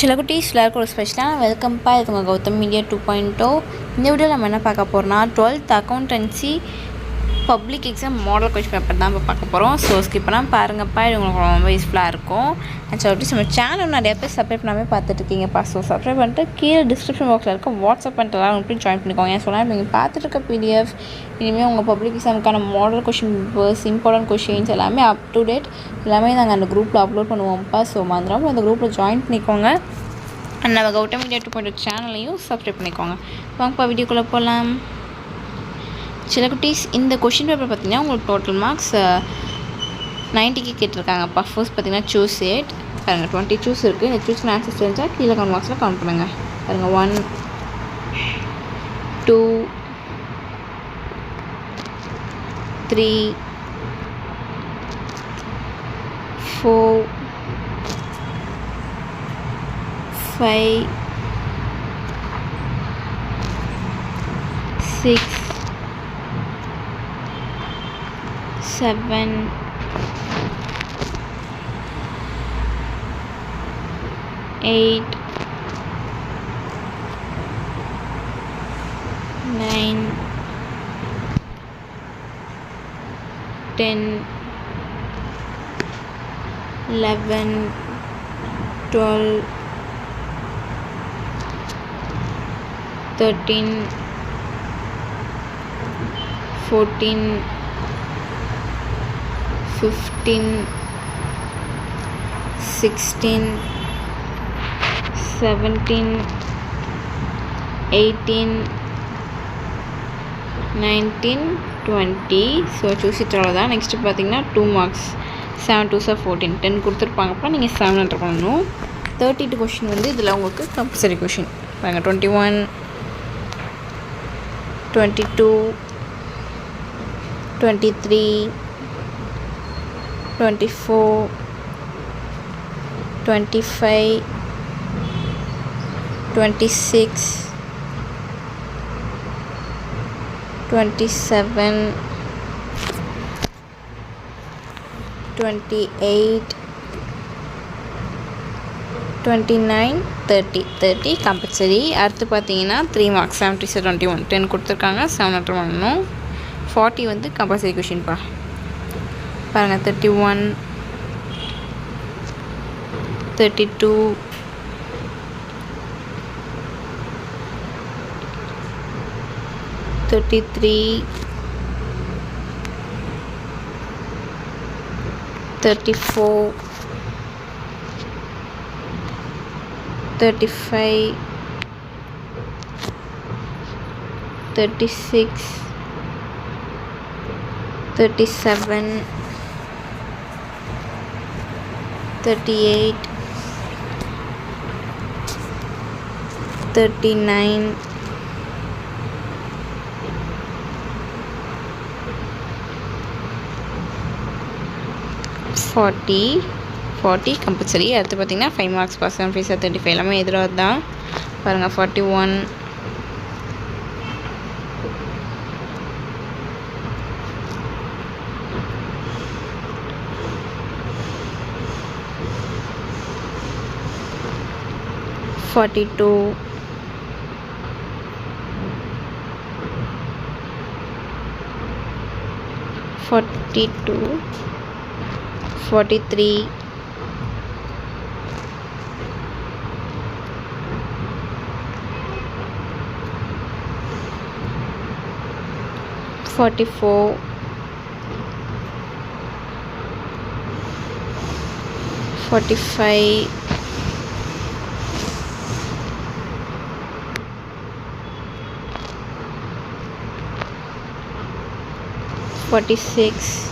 சில குட்டீஸ் எல்லாருக்கும் ஒரு ஸ்பெஷலான வெல்கம்ப்பா. இது உங்கள் கௌதம் மீடியா 2.0. இந்த வீடியோவில் நம்ம என்ன பார்க்க போகிறோம்னா 12th accountancy public exam model question paper தான் இப்போ பார்க்க போகிறோம். ஸோ ஸ்கிப் பண்ணால் பாருங்கப்பா, இது உங்களுக்கு ரொம்ப யூஸ்ஃபுல்லாக இருக்கும். அண்ட் சில குட்டீஸ் நம்ம சேனல் நிறைய பேர் சப்ஸ்கிரைப் பண்ணாமல் பார்த்துட்ருக்கீங்கப்பா. ஸோ சப்ஸ்கிரைப் பண்ணிட்டு கீழே டிஸ்கிரிப்ஷன் பாக்ஸில் இருக்க வாட்ஸ்அப் பண்ணிட்டு எல்லாம் உங்களுக்கு ஜாயின் பண்ணிக்கோங்க. ஏன் சொன்னால் நீங்கள் பார்த்துட்டு இருக்க பிடிஎஃப் இனிமேல் உங்கள் பப்ளிக் எக்ஸாமுக்கான model question papers, important questions எல்லாமே அப் டு டேட் எல்லாமே நாங்கள் அந்த குரூப்பில் அப்லோட் பண்ணுவோம்ப்பா. ஸோ மறந்துடாமல் அந்த குரூப்பில் ஜாயின் பண்ணிக்கோங்க. அண்ட் நம்ம கௌதம் மீடியா 2.0 சேனலையும் சப்ஸ்கிரைப் பண்ணிக்கோங்க. வாங்கப்பா வீடியோக்குள்ளே போகலாம். சில குட்டீஸ் இந்த கொஷின் பேப்பர் பார்த்திங்கன்னா உங்களுக்கு டோட்டல் மார்க்ஸ் 90க்கு கேட்டிருக்காங்கப்பா. ஃபர்ஸ்ட் பார்த்திங்கன்னா சூஸ் இட். பாருங்கள் 20 சூஸ் இருக்குது. இந்த சூஸ்க்கு ஆன்சர்ஸ் தெரிஞ்சால் கீழே கமெண்ட் பாக்ஸில் கமெண்ட் பண்ணுங்கள். பாருங்கள் 1 2 3 4 5 6 7 8 9 10 11 12 13 14 15 16 17 18 19 20. ஸோ சூஸ் இட்டால் தான். நெக்ஸ்ட்டு பார்த்தீங்கன்னா 2 மார்க்ஸ் 7 2s 14 10 கொடுத்துருப்பாங்கப்பா. நீங்கள் 7 என்டர் பண்ணணும். 32 கொஷின் வந்து இதில் உங்களுக்கு கம்பல்சரி கொஷின் பாருங்கள். 21 22 23 24 25 26 27 28 29 30 கம்பல்சரி. அடுத்து பார்த்தீங்கன்னா 3 மார்க்ஸ் 7 3s 21 10 கொடுத்துருக்காங்க. 7 என்டர் பண்ணணும். 40 வந்து கம்பல்சரி கொஷின்ப்பா. பாருங்கள் 31 32 33 34 35 36 37 38 39 40 கம்பல்சரி. அடுத்து பார்த்திங்கன்னா 5 மார்க்ஸ் 7 3s 35 எல்லாமே எதிராக தான். பாருங்கள் 41 42 42 43 44 45 46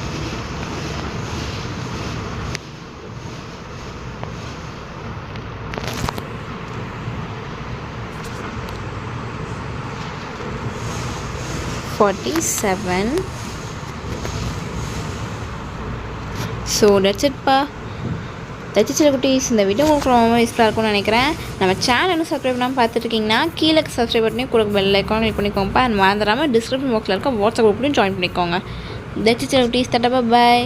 47. ஸோ தட்ஸ் இட்ப்பா. தச்சு சில குட்டீஸ் இந்த வீடியோ உங்களுக்கு ரொம்ப யூஸ்ஃபுல்லாக இருக்கும்னு நினைக்கிறேன். நம்ம சேனலும் சப்ஸ்கிரைப் பண்ணாமல் பார்த்துட்ருக்கீங்கன்னா கீழே சப்ஸ்கிரைப் பண்ணி கூட பெல் ஐக்கான் கிளிக் பண்ணிக்கோங்கப்பா. மறந்துடாமல் டிஸ்கிரிப்ஷன் பாக்ஸில் இருக்க வாட்ஸ்அப் குரூப்லையும் ஜாயின் பண்ணிக்கோங்க. தச்சு சில குட்டீஸ். தட்டப்பா பாய்.